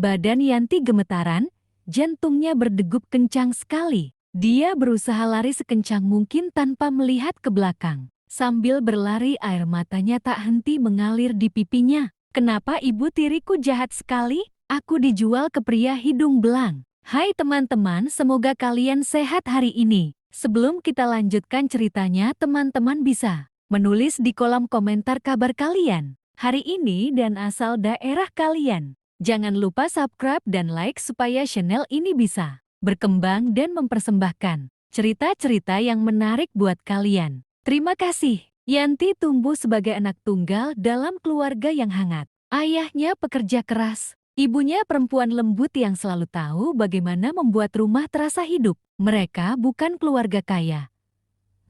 Badan Yanti gemetaran, jantungnya berdegup kencang sekali. Dia berusaha lari sekencang mungkin tanpa melihat ke belakang. Sambil berlari air matanya tak henti mengalir di pipinya. Kenapa ibu tiriku jahat sekali? Aku dijual ke pria hidung belang. Hai teman-teman, semoga kalian sehat hari ini. Sebelum kita lanjutkan ceritanya, teman-teman bisa menulis di kolom komentar kabar kalian hari ini dan asal daerah kalian. Jangan lupa subscribe dan like supaya channel ini bisa berkembang dan mempersembahkan cerita-cerita yang menarik buat kalian. Terima kasih. Yanti tumbuh sebagai anak tunggal dalam keluarga yang hangat. Ayahnya pekerja keras. Ibunya perempuan lembut yang selalu tahu bagaimana membuat rumah terasa hidup. Mereka bukan keluarga kaya,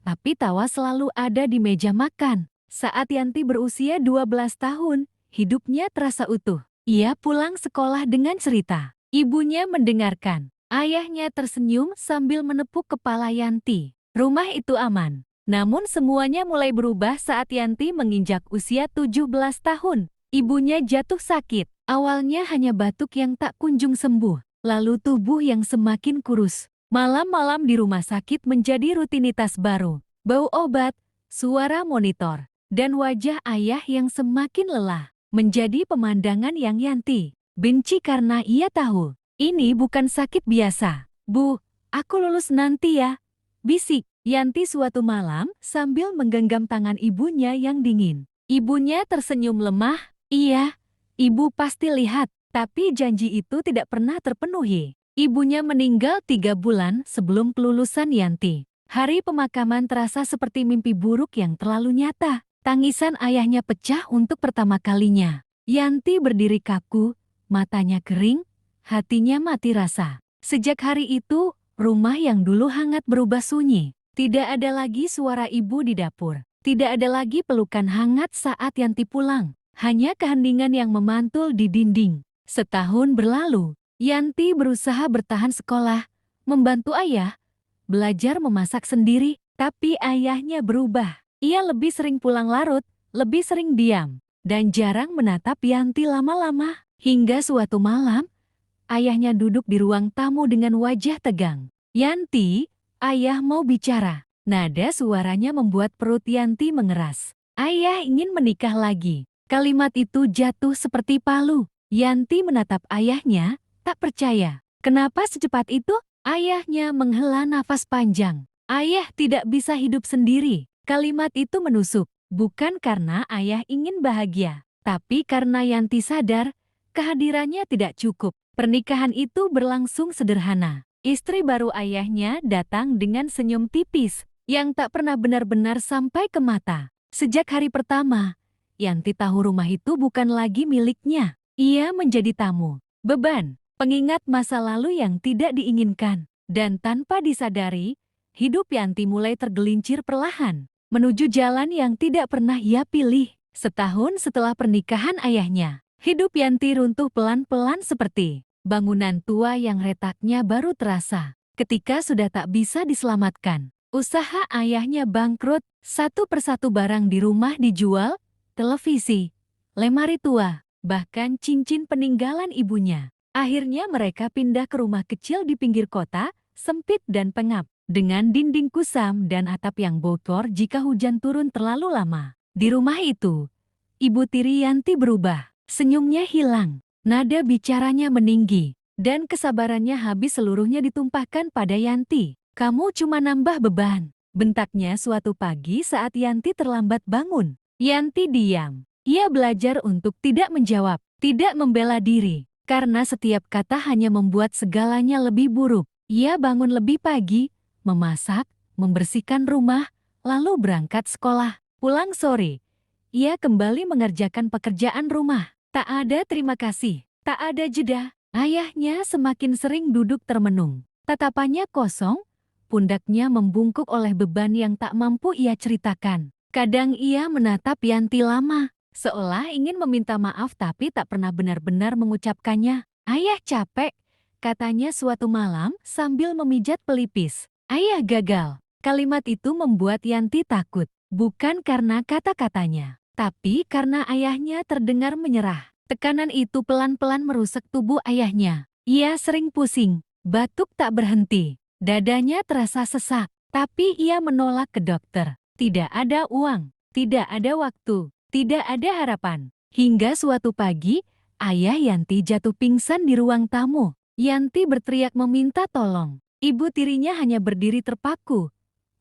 tapi tawa selalu ada di meja makan. Saat Yanti berusia 12 tahun, hidupnya terasa utuh. Ia pulang sekolah dengan cerita. Ibunya mendengarkan. Ayahnya tersenyum sambil menepuk kepala Yanti. Rumah itu aman. Namun semuanya mulai berubah saat Yanti menginjak usia 17 tahun. Ibunya jatuh sakit. Awalnya hanya batuk yang tak kunjung sembuh, lalu tubuh yang semakin kurus. Malam-malam di rumah sakit menjadi rutinitas baru. Bau obat, suara monitor, dan wajah ayah yang semakin lelah menjadi pemandangan yang Yanti benci karena ia tahu ini bukan sakit biasa. Bu, aku lulus nanti ya, bisik Yanti suatu malam sambil menggenggam tangan ibunya yang dingin. Ibunya tersenyum lemah. Iya, ibu pasti lihat, tapi janji itu tidak pernah terpenuhi. Ibunya meninggal 3 bulan sebelum kelulusan Yanti. Hari pemakaman terasa seperti mimpi buruk yang terlalu nyata. Tangisan ayahnya pecah untuk pertama kalinya. Yanti berdiri kaku, matanya kering, hatinya mati rasa. Sejak hari itu, rumah yang dulu hangat berubah sunyi. Tidak ada lagi suara ibu di dapur. Tidak ada lagi pelukan hangat saat Yanti pulang. Hanya keheningan yang memantul di dinding. Setahun berlalu, Yanti berusaha bertahan sekolah, membantu ayah, belajar memasak sendiri, tapi ayahnya berubah. Ia lebih sering pulang larut, lebih sering diam, dan jarang menatap Yanti lama-lama. Hingga suatu malam, ayahnya duduk di ruang tamu dengan wajah tegang. Yanti, ayah mau bicara. Nada suaranya membuat perut Yanti mengeras. Ayah ingin menikah lagi. Kalimat itu jatuh seperti palu. Yanti menatap ayahnya, tak percaya. Kenapa secepat itu? Ayahnya menghela nafas panjang. Ayah tidak bisa hidup sendiri. Kalimat itu menusuk. Bukan karena ayah ingin bahagia, tapi karena Yanti sadar kehadirannya tidak cukup. Pernikahan itu berlangsung sederhana. Istri baru ayahnya datang dengan senyum tipis yang tak pernah benar-benar sampai ke mata. Sejak hari pertama, Yanti tahu rumah itu bukan lagi miliknya. Ia menjadi tamu, beban, pengingat masa lalu yang tidak diinginkan. Dan tanpa disadari, hidup Yanti mulai tergelincir perlahan menuju jalan yang tidak pernah ia pilih. Setahun setelah pernikahan ayahnya, hidup Yanti runtuh pelan-pelan seperti bangunan tua yang retaknya baru terasa ketika sudah tak bisa diselamatkan. Usaha ayahnya bangkrut, satu persatu barang di rumah dijual, televisi, lemari tua, bahkan cincin peninggalan ibunya. Akhirnya mereka pindah ke rumah kecil di pinggir kota, sempit dan pengap, dengan dinding kusam dan atap yang bocor jika hujan turun terlalu lama. Di rumah itu, ibu tiri Yanti berubah, senyumnya hilang, nada bicaranya meninggi, dan kesabarannya habis seluruhnya ditumpahkan pada Yanti. Kamu cuma nambah beban, bentaknya suatu pagi saat Yanti terlambat bangun. Yanti diam. Ia belajar untuk tidak menjawab, tidak membela diri, karena setiap kata hanya membuat segalanya lebih buruk. Ia bangun lebih pagi, memasak, membersihkan rumah, lalu berangkat sekolah. Pulang sore, ia kembali mengerjakan pekerjaan rumah. Tak ada terima kasih, tak ada jeda. Ayahnya semakin sering duduk termenung. Tatapannya kosong, pundaknya membungkuk oleh beban yang tak mampu ia ceritakan. Kadang ia menatap Yanti lama, seolah ingin meminta maaf tapi tak pernah benar-benar mengucapkannya. Ayah capek, katanya suatu malam sambil memijat pelipis. Ayah gagal. Kalimat itu membuat Yanti takut, bukan karena kata-katanya, tapi karena ayahnya terdengar menyerah. Tekanan itu pelan-pelan merusak tubuh ayahnya. Ia sering pusing, batuk tak berhenti. Dadanya terasa sesak, tapi ia menolak ke dokter. Tidak ada uang, tidak ada waktu, tidak ada harapan. Hingga suatu pagi, ayah Yanti jatuh pingsan di ruang tamu. Yanti berteriak meminta tolong. Ibu tirinya hanya berdiri terpaku.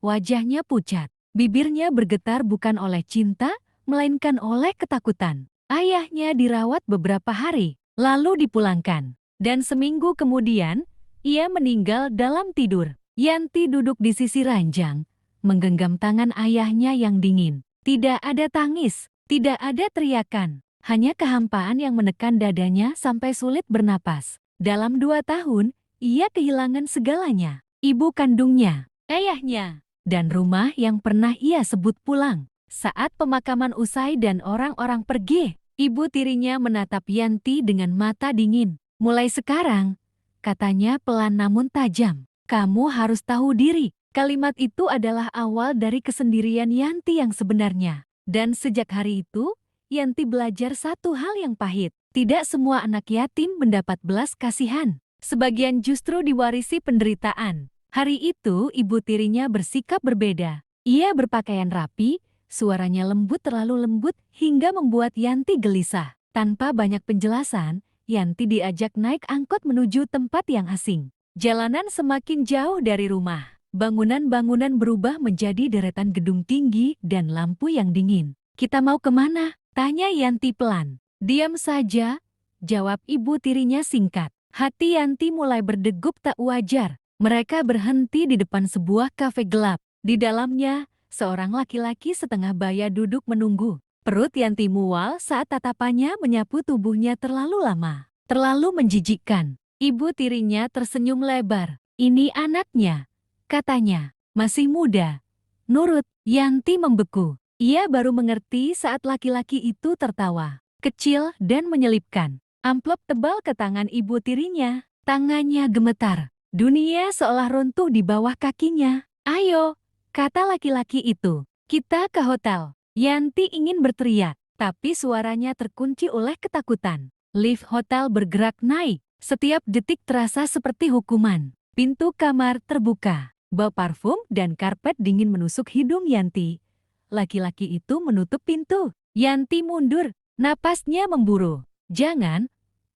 Wajahnya pucat, bibirnya bergetar bukan oleh cinta, melainkan oleh ketakutan. Ayahnya dirawat beberapa hari, lalu dipulangkan. Dan seminggu kemudian, ia meninggal dalam tidur. Yanti duduk di sisi ranjang, menggenggam tangan ayahnya yang dingin. Tidak ada tangis, tidak ada teriakan, hanya kehampaan yang menekan dadanya sampai sulit bernapas. Dalam 2 tahun, ia kehilangan segalanya. Ibu kandungnya, ayahnya, dan rumah yang pernah ia sebut pulang. Saat pemakaman usai dan orang-orang pergi, ibu tirinya menatap Yanti dengan mata dingin. Mulai sekarang, katanya pelan namun tajam, kamu harus tahu diri. Kalimat itu adalah awal dari kesendirian Yanti yang sebenarnya. Dan sejak hari itu, Yanti belajar satu hal yang pahit. Tidak semua anak yatim mendapat belas kasihan. Sebagian justru diwarisi penderitaan. Hari itu, ibu tirinya bersikap berbeda. Ia berpakaian rapi, suaranya lembut terlalu lembut hingga membuat Yanti gelisah. Tanpa banyak penjelasan, Yanti diajak naik angkot menuju tempat yang asing. Jalanan semakin jauh dari rumah. Bangunan-bangunan berubah menjadi deretan gedung tinggi dan lampu yang dingin. Kita mau kemana? Tanya Yanti pelan. Diam saja, jawab ibu tirinya singkat. Hati Yanti mulai berdegup tak wajar. Mereka berhenti di depan sebuah kafe gelap. Di dalamnya, seorang laki-laki setengah baya duduk menunggu. Perut Yanti mual saat tatapannya menyapu tubuhnya terlalu lama. Terlalu menjijikkan. Ibu tirinya tersenyum lebar. Ini anaknya, katanya. Masih muda. Nurut, Yanti membeku. Ia baru mengerti saat laki-laki itu tertawa. Kecil dan menyelipkan. Amplop tebal ke tangan ibu tirinya. Tangannya gemetar. Dunia seolah runtuh di bawah kakinya. Ayo, kata laki-laki itu. Kita ke hotel. Yanti ingin berteriak, tapi suaranya terkunci oleh ketakutan. Lift hotel bergerak naik. Setiap detik terasa seperti hukuman. Pintu kamar terbuka. Bau parfum dan karpet dingin menusuk hidung Yanti. Laki-laki itu menutup pintu. Yanti mundur, napasnya memburu. Jangan,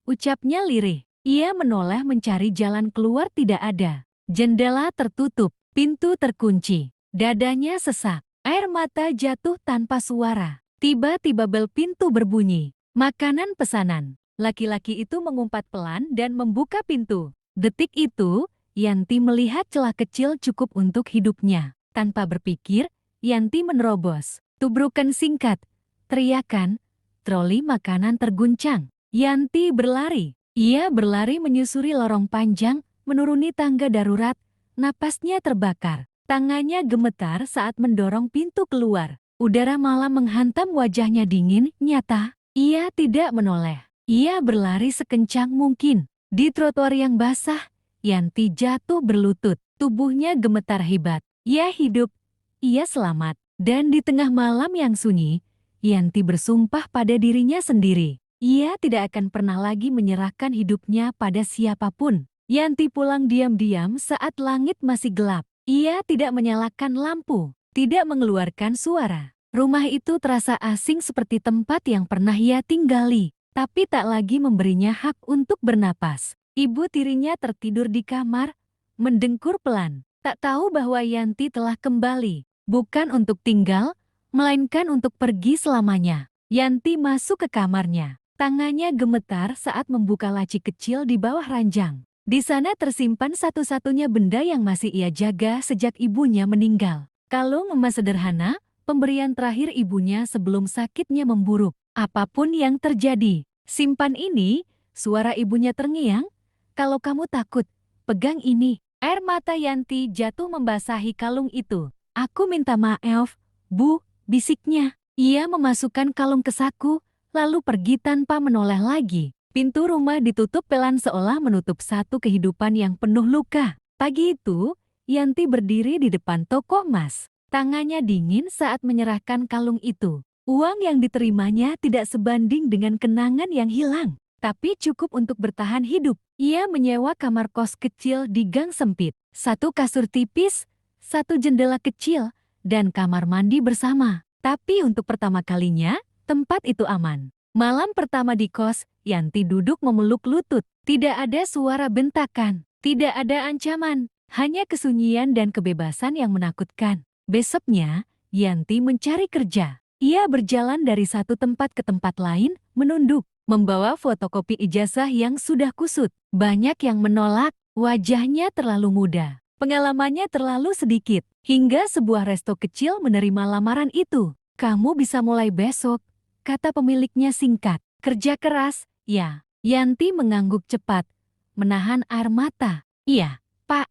ucapnya lirih. Ia menoleh mencari jalan keluar tidak ada. Jendela tertutup, pintu terkunci. Dadanya sesak, air mata jatuh tanpa suara. Tiba-tiba bel pintu berbunyi. Makanan pesanan. Laki-laki itu mengumpat pelan dan membuka pintu. Detik itu, Yanti melihat celah kecil cukup untuk hidupnya. Tanpa berpikir, Yanti menerobos. Tubrukan singkat, teriakan, troli makanan terguncang. Yanti berlari. Ia berlari menyusuri lorong panjang, menuruni tangga darurat. Napasnya terbakar. Tangannya gemetar saat mendorong pintu keluar. Udara malam menghantam wajahnya dingin, nyata. Ia tidak menoleh. Ia berlari sekencang mungkin. Di trotoar yang basah, Yanti jatuh berlutut. Tubuhnya gemetar hebat. Ia hidup. Ia selamat. Dan di tengah malam yang sunyi, Yanti bersumpah pada dirinya sendiri. Ia tidak akan pernah lagi menyerahkan hidupnya pada siapapun. Yanti pulang diam-diam saat langit masih gelap. Ia tidak menyalakan lampu, tidak mengeluarkan suara. Rumah itu terasa asing seperti tempat yang pernah ia tinggali, tapi tak lagi memberinya hak untuk bernapas. Ibu tirinya tertidur di kamar, mendengkur pelan. Tak tahu bahwa Yanti telah kembali, bukan untuk tinggal, melainkan untuk pergi selamanya. Yanti masuk ke kamarnya. Tangannya gemetar saat membuka laci kecil di bawah ranjang. Di sana tersimpan satu-satunya benda yang masih ia jaga sejak ibunya meninggal. Kalung emas sederhana, pemberian terakhir ibunya sebelum sakitnya memburuk. Apapun yang terjadi, simpan ini. Suara ibunya terngiang. Kalau kamu takut, pegang ini. Air mata Yanti jatuh membasahi kalung itu. Aku minta maaf, Bu, bisiknya. Ia memasukkan kalung ke saku, lalu pergi tanpa menoleh lagi. Pintu rumah ditutup pelan seolah menutup satu kehidupan yang penuh luka. Pagi itu, Yanti berdiri di depan toko emas. Tangannya dingin saat menyerahkan kalung itu. Uang yang diterimanya tidak sebanding dengan kenangan yang hilang, tapi cukup untuk bertahan hidup. Ia menyewa kamar kos kecil di gang sempit, satu kasur tipis, satu jendela kecil, dan kamar mandi bersama. Tapi untuk pertama kalinya, tempat itu aman. Malam pertama di kos, Yanti duduk memeluk lutut. Tidak ada suara bentakan, tidak ada ancaman, hanya kesunyian dan kebebasan yang menakutkan. Besoknya, Yanti mencari kerja. Ia berjalan dari satu tempat ke tempat lain, menunduk, membawa fotokopi ijazah yang sudah kusut. Banyak yang menolak, wajahnya terlalu muda, pengalamannya terlalu sedikit, hingga sebuah resto kecil menerima lamaran itu. Kamu bisa mulai besok, kata pemiliknya singkat. Kerja keras, ya. Yanti mengangguk cepat, menahan air mata. Iya, Pak.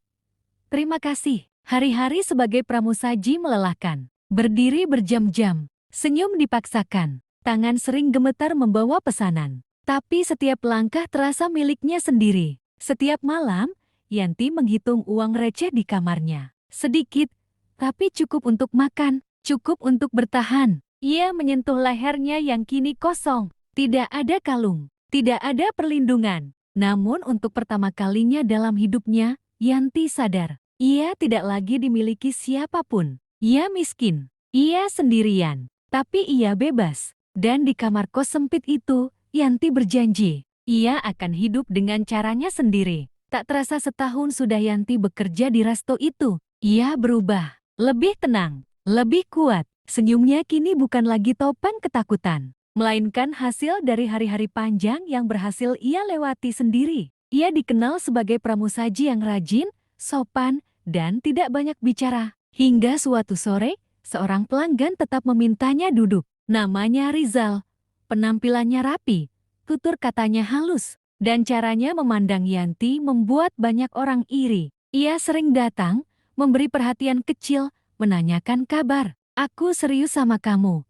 Terima kasih. Hari-hari sebagai pramusaji melelahkan. Berdiri berjam-jam. Senyum dipaksakan, tangan sering gemetar membawa pesanan. Tapi setiap langkah terasa miliknya sendiri. Setiap malam, Yanti menghitung uang receh di kamarnya. Sedikit, tapi cukup untuk makan, cukup untuk bertahan. Ia menyentuh lehernya yang kini kosong. Tidak ada kalung, tidak ada perlindungan. Namun untuk pertama kalinya dalam hidupnya, Yanti sadar. Ia tidak lagi dimiliki siapapun. Ia miskin, ia sendirian. Tapi ia bebas, dan di kamar kos sempit itu, Yanti berjanji, ia akan hidup dengan caranya sendiri. Tak terasa setahun sudah Yanti bekerja di resto itu. Ia berubah, lebih tenang, lebih kuat. Senyumnya kini bukan lagi topeng ketakutan, melainkan hasil dari hari-hari panjang yang berhasil ia lewati sendiri. Ia dikenal sebagai pramusaji yang rajin, sopan, dan tidak banyak bicara. Hingga suatu sore, seorang pelanggan tetap memintanya duduk. Namanya Rizal. Penampilannya rapi, tutur katanya halus, dan caranya memandang Yanti membuat banyak orang iri. Ia sering datang, memberi perhatian kecil, menanyakan kabar. Aku serius sama kamu,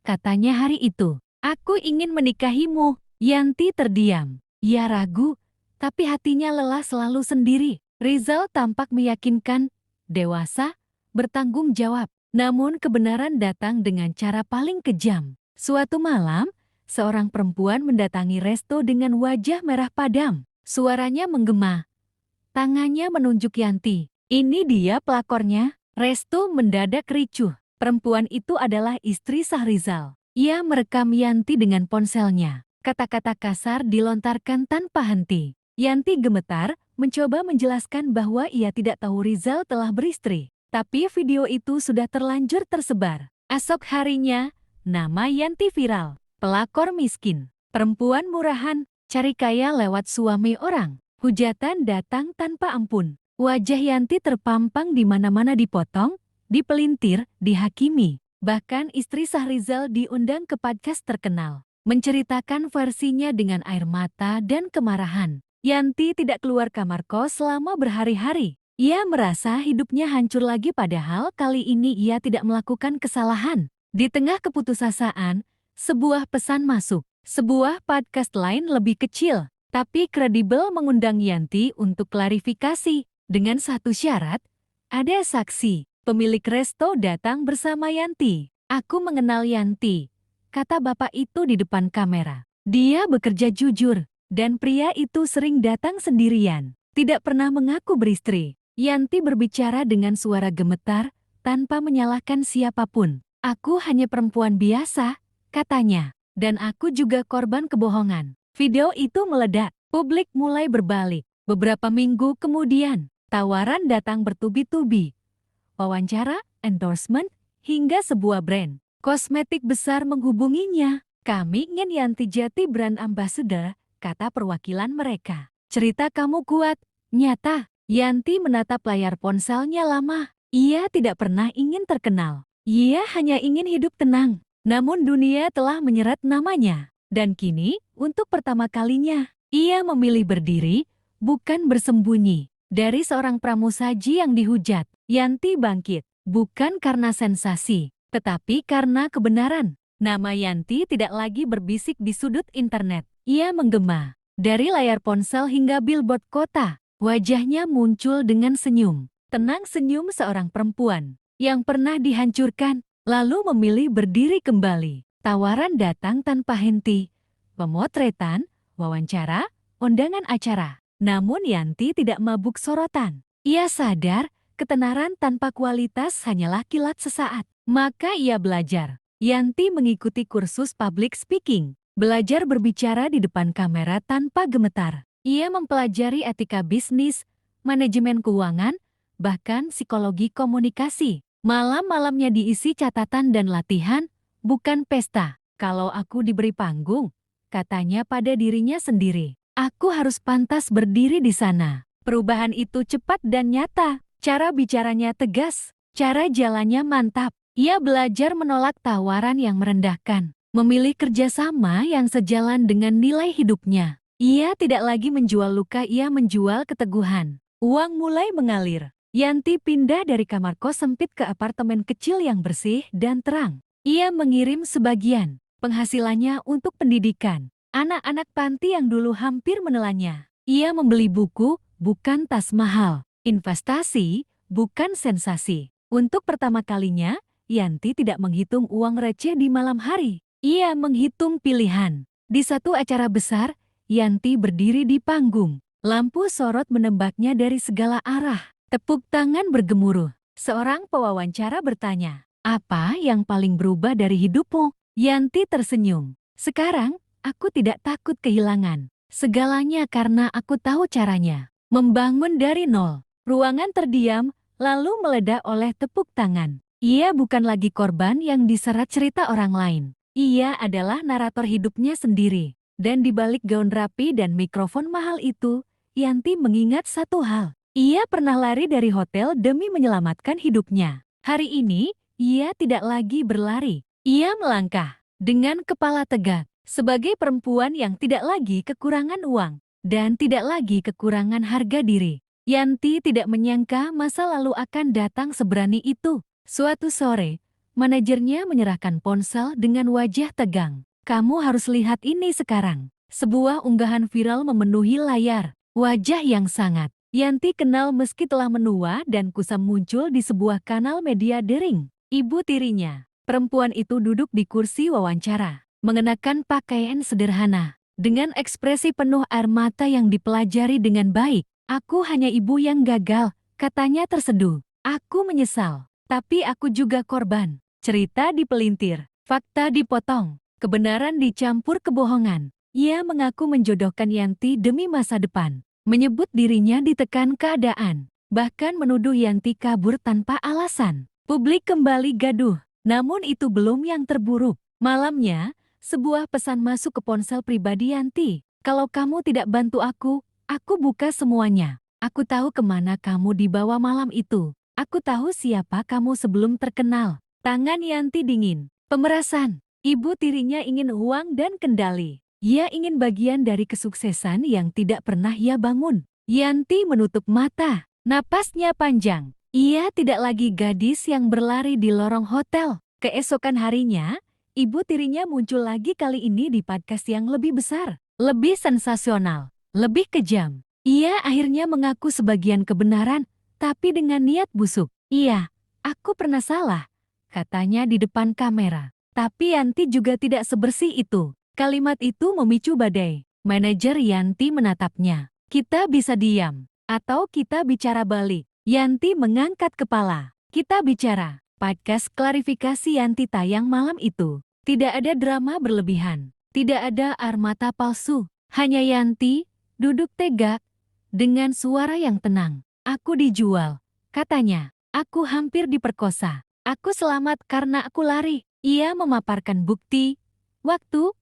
katanya hari itu. Aku ingin menikahimu. Yanti terdiam. Ia ragu, tapi hatinya lelah selalu sendiri. Rizal tampak meyakinkan, dewasa, bertanggung jawab. Namun kebenaran datang dengan cara paling kejam. Suatu malam, seorang perempuan mendatangi resto dengan wajah merah padam. Suaranya menggema. Tangannya menunjuk Yanti. Ini dia pelakornya. Resto mendadak ricuh. Perempuan itu adalah istri Sahrizal. Ia merekam Yanti dengan ponselnya. Kata-kata kasar dilontarkan tanpa henti. Yanti gemetar, mencoba menjelaskan bahwa ia tidak tahu Rizal telah beristri. Tapi video itu sudah terlanjur tersebar. Esok harinya, nama Yanti viral. Pelakor miskin, perempuan murahan, cari kaya lewat suami orang. Hujatan datang tanpa ampun. Wajah Yanti terpampang di mana-mana dipotong, dipelintir, dihakimi. Bahkan istri Sahrizal diundang ke podcast terkenal, menceritakan versinya dengan air mata dan kemarahan. Yanti tidak keluar kamar kos selama berhari-hari. Ia merasa hidupnya hancur lagi padahal kali ini ia tidak melakukan kesalahan. Di tengah keputusasaan, sebuah pesan masuk. Sebuah podcast lain lebih kecil, tapi kredibel mengundang Yanti untuk klarifikasi. Dengan satu syarat, ada saksi. Pemilik resto datang bersama Yanti. Aku mengenal Yanti, kata bapak itu di depan kamera. Dia bekerja jujur, dan pria itu sering datang sendirian. Tidak pernah mengaku beristri. Yanti berbicara dengan suara gemetar, tanpa menyalahkan siapapun. Aku hanya perempuan biasa, katanya. Dan aku juga korban kebohongan. Video itu meledak. Publik mulai berbalik. Beberapa minggu kemudian, tawaran datang bertubi-tubi. Wawancara, endorsement, hingga sebuah brand kosmetik besar menghubunginya. Kami ingin Yanti Jati brand ambassador, kata perwakilan mereka. Cerita kamu kuat, nyata. Yanti menatap layar ponselnya lama. Ia tidak pernah ingin terkenal. Ia hanya ingin hidup tenang. Namun dunia telah menyeret namanya. Dan kini, untuk pertama kalinya, ia memilih berdiri, bukan bersembunyi. Dari seorang pramusaji yang dihujat, Yanti bangkit. Bukan karena sensasi, tetapi karena kebenaran. Nama Yanti tidak lagi berbisik di sudut internet. Ia menggema. Dari layar ponsel hingga billboard kota, wajahnya muncul dengan senyum. Tenang senyum seorang perempuan yang pernah dihancurkan, lalu memilih berdiri kembali. Tawaran datang tanpa henti. Pemotretan, wawancara, undangan acara. Namun Yanti tidak mabuk sorotan. Ia sadar, ketenaran tanpa kualitas hanyalah kilat sesaat. Maka ia belajar. Yanti mengikuti kursus public speaking. Belajar berbicara di depan kamera tanpa gemetar. Ia mempelajari etika bisnis, manajemen keuangan, bahkan psikologi komunikasi. Malam-malamnya diisi catatan dan latihan, bukan pesta. Kalau aku diberi panggung, katanya pada dirinya sendiri, aku harus pantas berdiri di sana. Perubahan itu cepat dan nyata. Cara bicaranya tegas, cara jalannya mantap. Ia belajar menolak tawaran yang merendahkan, memilih kerjasama yang sejalan dengan nilai hidupnya. Ia tidak lagi menjual luka, ia menjual keteguhan. Uang mulai mengalir. Yanti pindah dari kamar kos sempit ke apartemen kecil yang bersih dan terang. Ia mengirim sebagian penghasilannya untuk pendidikan anak-anak panti yang dulu hampir menelannya. Ia membeli buku, bukan tas mahal. Investasi, bukan sensasi. Untuk pertama kalinya, Yanti tidak menghitung uang receh di malam hari. Ia menghitung pilihan. Di satu acara besar, Yanti berdiri di panggung. Lampu sorot menembaknya dari segala arah. Tepuk tangan bergemuruh. Seorang pewawancara bertanya, "Apa yang paling berubah dari hidupmu?" Yanti tersenyum. "Sekarang, aku tidak takut kehilangan. Segalanya karena aku tahu caranya. Membangun dari nol." Ruangan terdiam, lalu meledak oleh tepuk tangan. Ia bukan lagi korban yang diserat cerita orang lain. Ia adalah narator hidupnya sendiri. Dan di balik gaun rapi dan mikrofon mahal itu, Yanti mengingat satu hal. Ia pernah lari dari hotel demi menyelamatkan hidupnya. Hari ini, ia tidak lagi berlari. Ia melangkah dengan kepala tegak. Sebagai perempuan yang tidak lagi kekurangan uang dan tidak lagi kekurangan harga diri. Yanti tidak menyangka masa lalu akan datang seberani itu. Suatu sore, manajernya menyerahkan ponsel dengan wajah tegang. "Kamu harus lihat ini sekarang." Sebuah unggahan viral memenuhi layar. Wajah yang sangat Yanti kenal meski telah menua dan kusam muncul di sebuah kanal media daring. Ibu tirinya. Perempuan itu duduk di kursi wawancara, mengenakan pakaian sederhana, dengan ekspresi penuh air mata yang dipelajari dengan baik. "Aku hanya ibu yang gagal," katanya terseduh. "Aku menyesal, tapi aku juga korban." Cerita dipelintir, fakta dipotong. Kebenaran dicampur kebohongan. Ia mengaku menjodohkan Yanti demi masa depan. Menyebut dirinya ditekan keadaan. Bahkan menuduh Yanti kabur tanpa alasan. Publik kembali gaduh. Namun itu belum yang terburuk. Malamnya, sebuah pesan masuk ke ponsel pribadi Yanti. "Kalau kamu tidak bantu aku buka semuanya. Aku tahu kemana kamu dibawa malam itu. Aku tahu siapa kamu sebelum terkenal." Tangan Yanti dingin. Pemerasan. Ibu tirinya ingin uang dan kendali. Ia ingin bagian dari kesuksesan yang tidak pernah ia bangun. Yanti menutup mata. Napasnya panjang. Ia tidak lagi gadis yang berlari di lorong hotel. Keesokan harinya, ibu tirinya muncul lagi, kali ini di podcast yang lebih besar, lebih sensasional, lebih kejam. Ia akhirnya mengaku sebagian kebenaran, tapi dengan niat busuk. "Iya, aku pernah salah," katanya di depan kamera. Tapi Yanti juga tidak sebersih itu. Kalimat itu memicu badai. Manajer Yanti menatapnya. "Kita bisa diam, atau kita bicara balik." Yanti mengangkat kepala. "Kita bicara." Podcast klarifikasi Yanti tayang malam itu. Tidak ada drama berlebihan. Tidak ada air mata palsu. Hanya Yanti, duduk tegak, dengan suara yang tenang. "Aku dijual," katanya. "Aku hampir diperkosa. Aku selamat karena aku lari." Ia memaparkan bukti, waktu,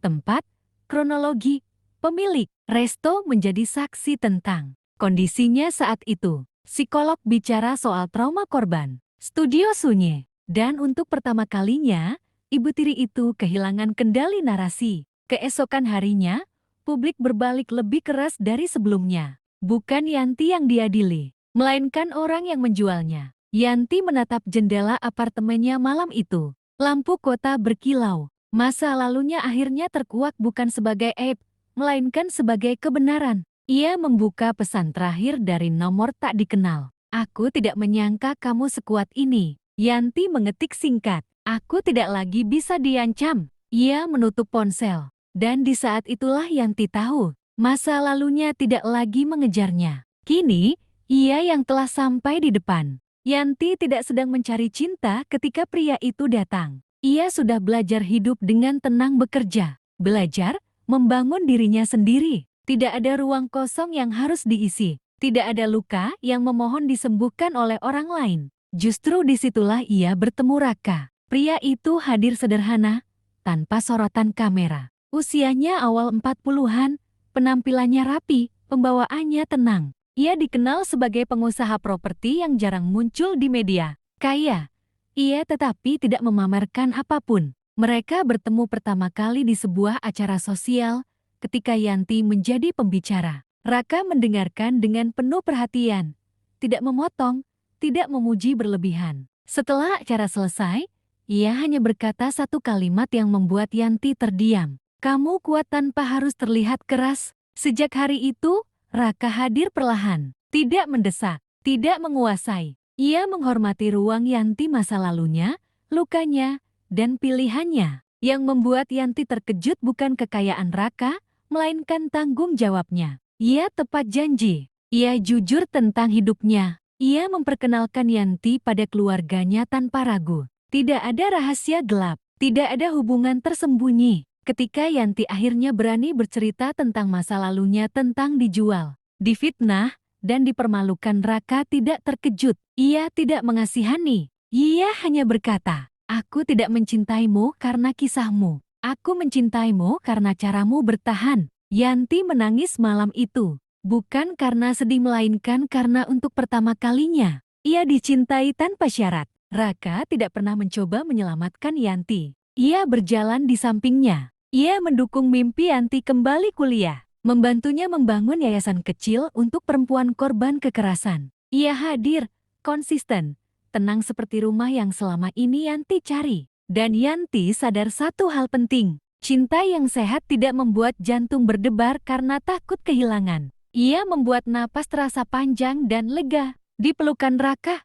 tempat, kronologi, pemilik. Resto menjadi saksi tentang kondisinya saat itu. Psikolog bicara soal trauma korban. Studio sunyi. Dan untuk pertama kalinya, ibu tiri itu kehilangan kendali narasi. Keesokan harinya, publik berbalik lebih keras dari sebelumnya. Bukan Yanti yang diadili, melainkan orang yang menjualnya. Yanti menatap jendela apartemennya malam itu. Lampu kota berkilau. Masa lalunya akhirnya terkuak bukan sebagai aib, melainkan sebagai kebenaran. Ia membuka pesan terakhir dari nomor tak dikenal. "Aku tidak menyangka kamu sekuat ini." Yanti mengetik singkat. Aku tidak lagi bisa diancam. Ia menutup ponsel. Dan di saat itulah Yanti tahu, masa lalunya tidak lagi mengejarnya. Kini, ia yang telah sampai di depan. Yanti tidak sedang mencari cinta ketika pria itu datang. Ia sudah belajar hidup dengan tenang bekerja. Belajar membangun dirinya sendiri. Tidak ada ruang kosong yang harus diisi. Tidak ada luka yang memohon disembuhkan oleh orang lain. Justru disitulah ia bertemu Raka. Pria itu hadir sederhana, tanpa sorotan kamera. Usianya awal 40-an, penampilannya rapi, pembawaannya tenang. Ia dikenal sebagai pengusaha properti yang jarang muncul di media. Kaya. Ia tetapi tidak memamerkan apapun. Mereka bertemu pertama kali di sebuah acara sosial ketika Yanti menjadi pembicara. Raka mendengarkan dengan penuh perhatian. Tidak memotong, tidak memuji berlebihan. Setelah acara selesai, ia hanya berkata satu kalimat yang membuat Yanti terdiam. Kamu kuat tanpa harus terlihat keras. Sejak hari itu, Raka hadir perlahan, tidak mendesak, tidak menguasai. Ia menghormati ruang Yanti masa lalunya, lukanya, dan pilihannya. Yang membuat Yanti terkejut bukan kekayaan Raka, melainkan tanggung jawabnya. Ia tepat janji. Ia jujur tentang hidupnya. Ia memperkenalkan Yanti pada keluarganya tanpa ragu. Tidak ada rahasia gelap, tidak ada hubungan tersembunyi. Ketika Yanti akhirnya berani bercerita tentang masa lalunya tentang dijual, difitnah, dan dipermalukan, Raka tidak terkejut. Ia tidak mengasihani. Ia hanya berkata, aku tidak mencintaimu karena kisahmu. Aku mencintaimu karena caramu bertahan. Yanti menangis malam itu. Bukan karena sedih melainkan karena untuk pertama kalinya, ia dicintai tanpa syarat. Raka tidak pernah mencoba menyelamatkan Yanti. Ia berjalan di sampingnya. Ia mendukung mimpi Yanti kembali kuliah, membantunya membangun yayasan kecil untuk perempuan korban kekerasan. Ia hadir, konsisten, tenang seperti rumah yang selama ini Yanti cari. Dan Yanti sadar satu hal penting, cinta yang sehat tidak membuat jantung berdebar karena takut kehilangan. Ia membuat napas terasa panjang dan lega. Di pelukan Raka,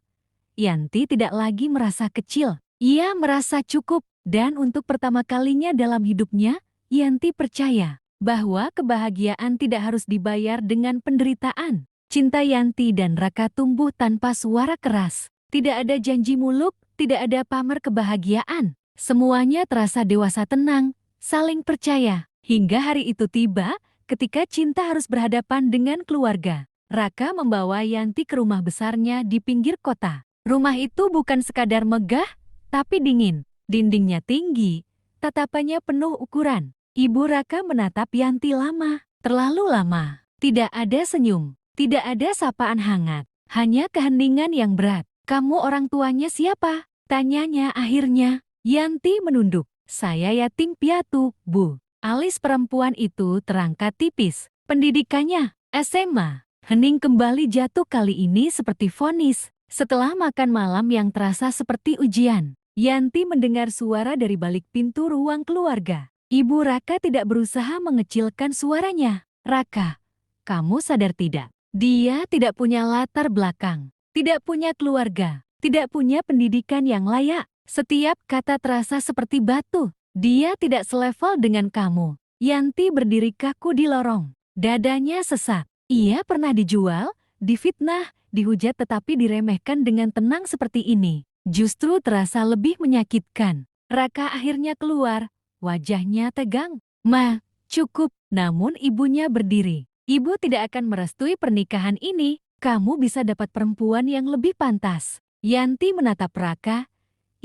Yanti tidak lagi merasa kecil. Ia merasa cukup. Dan untuk pertama kalinya dalam hidupnya, Yanti percaya bahwa kebahagiaan tidak harus dibayar dengan penderitaan. Cinta Yanti dan Raka tumbuh tanpa suara keras. Tidak ada janji muluk, tidak ada pamer kebahagiaan. Semuanya terasa dewasa tenang, saling percaya. Hingga hari itu tiba, ketika cinta harus berhadapan dengan keluarga. Raka membawa Yanti ke rumah besarnya di pinggir kota. Rumah itu bukan sekadar megah, tapi dingin. Dindingnya tinggi, tatapannya penuh ukuran. Ibu Raka menatap Yanti lama, terlalu lama. Tidak ada senyum, tidak ada sapaan hangat, hanya keheningan yang berat. Kamu orang tuanya siapa? Tanyanya akhirnya. Yanti menunduk. Saya yatim piatu, Bu. Alis perempuan itu terangkat tipis. Pendidikannya, SMA. Hening kembali jatuh kali ini seperti vonis. Setelah makan malam yang terasa seperti ujian, Yanti mendengar suara dari balik pintu ruang keluarga. Ibu Raka tidak berusaha mengecilkan suaranya. Raka, kamu sadar tidak? Dia tidak punya latar belakang, tidak punya keluarga, tidak punya pendidikan yang layak. Setiap kata terasa seperti batu. Dia tidak selevel dengan kamu. Yanti berdiri kaku di lorong. Dadanya sesak. Ia pernah dijual, difitnah, dihujat tetapi diremehkan dengan tenang seperti ini. Justru terasa lebih menyakitkan. Raka akhirnya keluar, wajahnya tegang. Ma, cukup. Namun ibunya berdiri. Ibu tidak akan merestui pernikahan ini. Kamu bisa dapat perempuan yang lebih pantas. Yanti menatap Raka.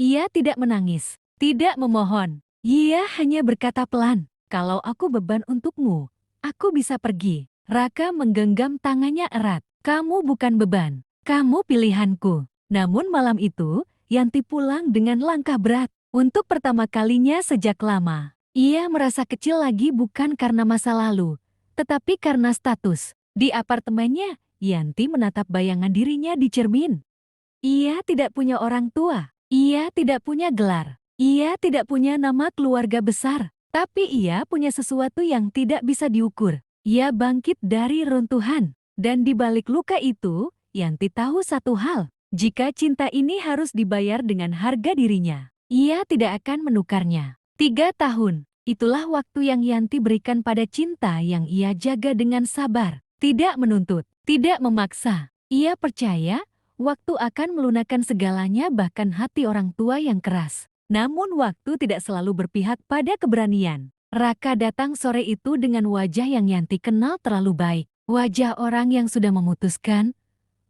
Ia tidak menangis, tidak memohon. Ia hanya berkata pelan, kalau aku beban untukmu, aku bisa pergi. Raka menggenggam tangannya erat. Kamu bukan beban, kamu pilihanku. Namun malam itu, Yanti pulang dengan langkah berat. Untuk pertama kalinya sejak lama, ia merasa kecil lagi bukan karena masa lalu, tetapi karena status. Di apartemennya, Yanti menatap bayangan dirinya di cermin. Ia tidak punya orang tua, ia tidak punya gelar, ia tidak punya nama keluarga besar, tapi ia punya sesuatu yang tidak bisa diukur. Ia bangkit dari runtuhan, dan di balik luka itu, Yanti tahu satu hal. Jika cinta ini harus dibayar dengan harga dirinya, ia tidak akan menukarnya. 3 tahun, itulah waktu yang Yanti berikan pada cinta yang ia jaga dengan sabar. Tidak menuntut, tidak memaksa. Ia percaya waktu akan melunakkan segalanya, bahkan hati orang tua yang keras. Namun waktu tidak selalu berpihak pada keberanian. Raka datang sore itu dengan wajah yang Yanti kenal terlalu baik. Wajah orang yang sudah memutuskan,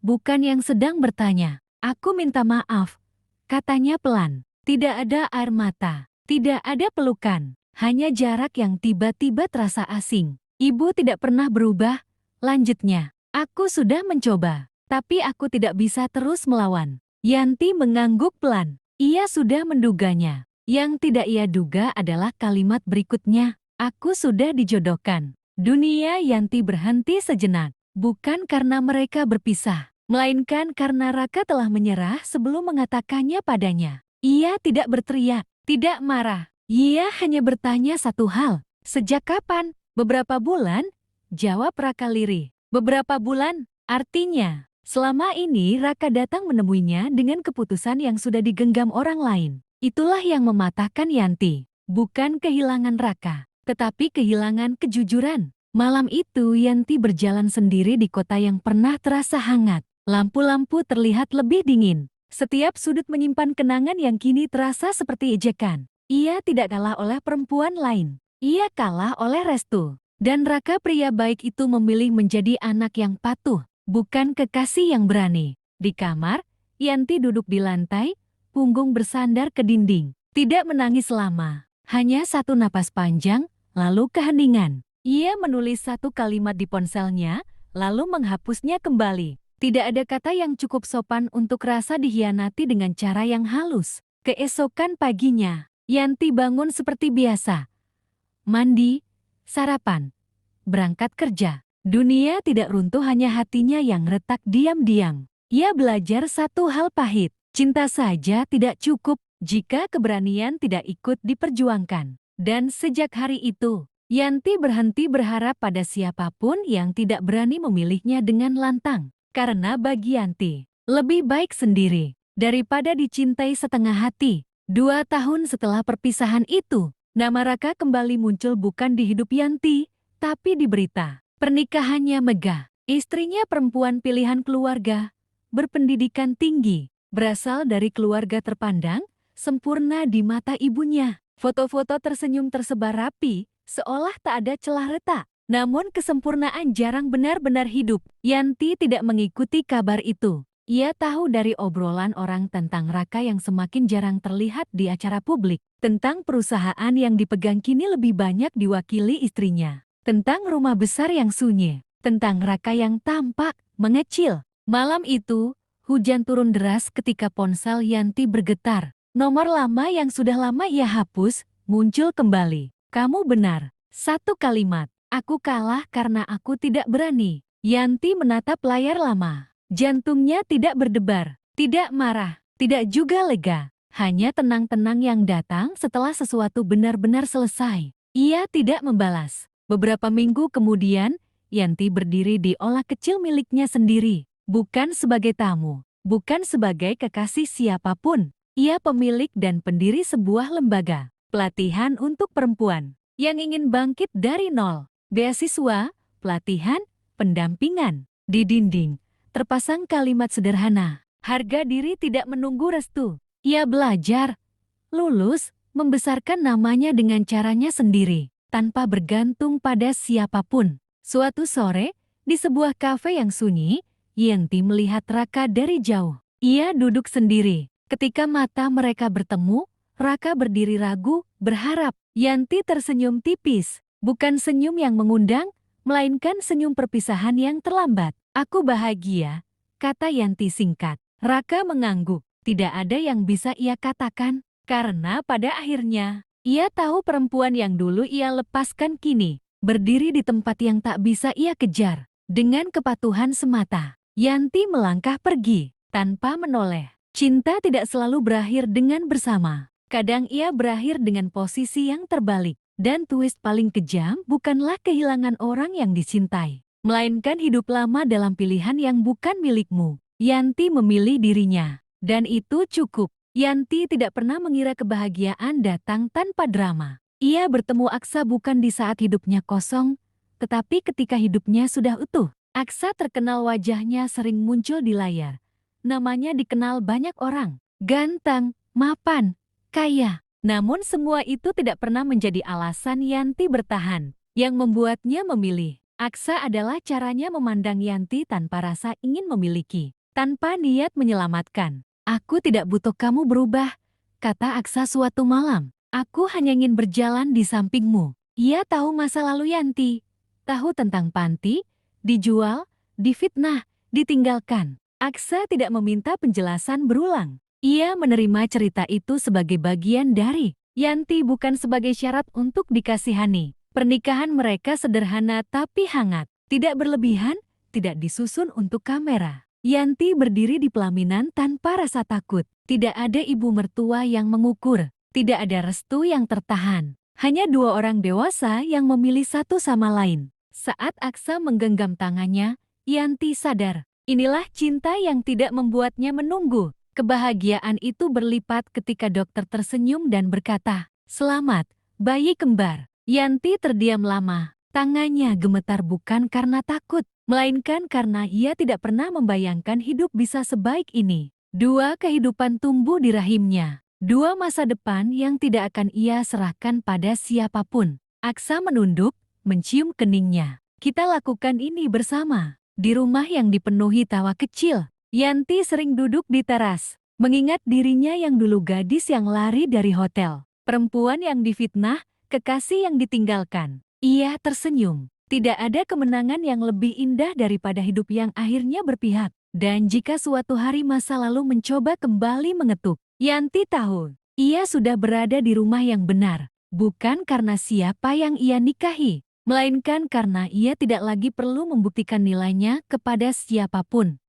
bukan yang sedang bertanya. Aku minta maaf, katanya pelan. Tidak ada air mata, tidak ada pelukan, hanya jarak yang tiba-tiba terasa asing. Ibu tidak pernah berubah, lanjutnya. Aku sudah mencoba, tapi aku tidak bisa terus melawan. Yanti mengangguk pelan. Ia sudah menduganya. Yang tidak ia duga adalah kalimat berikutnya. Aku sudah dijodohkan. Dunia Yanti berhenti sejenak. Bukan karena mereka berpisah, melainkan karena Raka telah menyerah sebelum mengatakannya padanya. Ia tidak berteriak, tidak marah. Ia hanya bertanya satu hal. Sejak kapan? Beberapa bulan? Jawab Raka lirih. Beberapa bulan? Artinya, selama ini Raka datang menemuinya dengan keputusan yang sudah digenggam orang lain. Itulah yang mematahkan Yanti. Bukan kehilangan Raka, tetapi kehilangan kejujuran. Malam itu Yanti berjalan sendiri di kota yang pernah terasa hangat. Lampu-lampu terlihat lebih dingin. Setiap sudut menyimpan kenangan yang kini terasa seperti ejekan. Ia tidak kalah oleh perempuan lain. Ia kalah oleh Restu. Dan Raka, pria baik itu, memilih menjadi anak yang patuh, bukan kekasih yang berani. Di kamar, Yanti duduk di lantai, punggung bersandar ke dinding. Tidak menangis lama, hanya satu napas panjang, lalu keheningan. Ia menulis satu kalimat di ponselnya, lalu menghapusnya kembali. Tidak ada kata yang cukup sopan untuk rasa dihianati dengan cara yang halus. Keesokan paginya, Yanti bangun seperti biasa. Mandi, sarapan, berangkat kerja. Dunia tidak runtuh, hanya hatinya yang retak diam-diam. Ia belajar satu hal pahit. Cinta saja tidak cukup jika keberanian tidak ikut diperjuangkan. Dan sejak hari itu, Yanti berhenti berharap pada siapapun yang tidak berani memilihnya dengan lantang. Karena bagi Yanti, lebih baik sendiri daripada dicintai setengah hati. 2 tahun setelah perpisahan itu, nama Raka kembali muncul, bukan di hidup Yanti, tapi di berita. Pernikahannya megah. Istrinya perempuan pilihan keluarga, berpendidikan tinggi, berasal dari keluarga terpandang, sempurna di mata ibunya. Foto-foto tersenyum tersebar rapi, seolah tak ada celah retak. Namun kesempurnaan jarang benar-benar hidup. Yanti tidak mengikuti kabar itu. Ia tahu dari obrolan orang tentang Raka yang semakin jarang terlihat di acara publik. Tentang perusahaan yang dipegang kini lebih banyak diwakili istrinya. Tentang rumah besar yang sunyi. Tentang Raka yang tampak mengecil. Malam itu, hujan turun deras ketika ponsel Yanti bergetar. Nomor lama yang sudah lama ia hapus, muncul kembali. Kamu benar. Satu kalimat. Aku kalah karena aku tidak berani. Yanti menatap layar lama. Jantungnya tidak berdebar, tidak marah, tidak juga lega. Hanya tenang-tenang yang datang setelah sesuatu benar-benar selesai. Ia tidak membalas. Beberapa minggu kemudian, Yanti berdiri di olah kecil miliknya sendiri. Bukan sebagai tamu, bukan sebagai kekasih siapapun. Ia pemilik dan pendiri sebuah lembaga pelatihan untuk perempuan yang ingin bangkit dari nol. Beasiswa, pelatihan, pendampingan. Di dinding terpasang kalimat sederhana. Harga diri tidak menunggu restu. Ia belajar, lulus, membesarkan namanya dengan caranya sendiri, tanpa bergantung pada siapapun. Suatu sore, di sebuah kafe yang sunyi, Yanti melihat Raka dari jauh. Ia duduk sendiri. Ketika mata mereka bertemu, Raka berdiri ragu, berharap. Yanti tersenyum tipis. Bukan senyum yang mengundang, melainkan senyum perpisahan yang terlambat. Aku bahagia, kata Yanti singkat. Raka mengangguk. Tidak ada yang bisa ia katakan, karena pada akhirnya, ia tahu perempuan yang dulu ia lepaskan kini berdiri di tempat yang tak bisa ia kejar. Dengan kepatuhan semata, Yanti melangkah pergi, tanpa menoleh. Cinta tidak selalu berakhir dengan bersama. Kadang ia berakhir dengan posisi yang terbalik. Dan twist paling kejam bukanlah kehilangan orang yang dicintai, melainkan hidup lama dalam pilihan yang bukan milikmu. Yanti memilih dirinya, dan itu cukup. Yanti tidak pernah mengira kebahagiaan datang tanpa drama. Ia bertemu Aksa bukan di saat hidupnya kosong, tetapi ketika hidupnya sudah utuh. Aksa terkenal wajahnya sering muncul di layar. Namanya dikenal banyak orang. Ganteng, mapan, kaya. Namun semua itu tidak pernah menjadi alasan Yanti bertahan. Yang membuatnya memilih Aksa adalah caranya memandang Yanti tanpa rasa ingin memiliki, tanpa niat menyelamatkan. Aku tidak butuh kamu berubah, kata Aksa suatu malam. Aku hanya ingin berjalan di sampingmu. Ia tahu masa lalu Yanti, tahu tentang panti, dijual, difitnah, ditinggalkan. Aksa tidak meminta penjelasan berulang. Ia menerima cerita itu sebagai bagian dari Yanti, bukan sebagai syarat untuk dikasihani. Pernikahan mereka sederhana tapi hangat, tidak berlebihan, tidak disusun untuk kamera. Yanti berdiri di pelaminan tanpa rasa takut. Tidak ada ibu mertua yang mengukur, tidak ada restu yang tertahan. Hanya dua orang dewasa yang memilih satu sama lain. Saat Aksa menggenggam tangannya, Yanti sadar, inilah cinta yang tidak membuatnya menunggu. Kebahagiaan itu berlipat ketika dokter tersenyum dan berkata, "Selamat, bayi kembar." Yanti terdiam lama. Tangannya gemetar bukan karena takut, melainkan karena ia tidak pernah membayangkan hidup bisa sebaik ini. Dua kehidupan tumbuh di rahimnya. Dua masa depan yang tidak akan ia serahkan pada siapapun. Aksa menunduk, mencium keningnya. Kita lakukan ini bersama. Di rumah yang dipenuhi tawa kecil, Yanti sering duduk di teras, mengingat dirinya yang dulu gadis yang lari dari hotel. Perempuan yang difitnah, kekasih yang ditinggalkan. Ia tersenyum. Tidak ada kemenangan yang lebih indah daripada hidup yang akhirnya berpihak. Dan jika suatu hari masa lalu mencoba kembali mengetuk, Yanti tahu, ia sudah berada di rumah yang benar. Bukan karena siapa yang ia nikahi, melainkan karena ia tidak lagi perlu membuktikan nilainya kepada siapapun.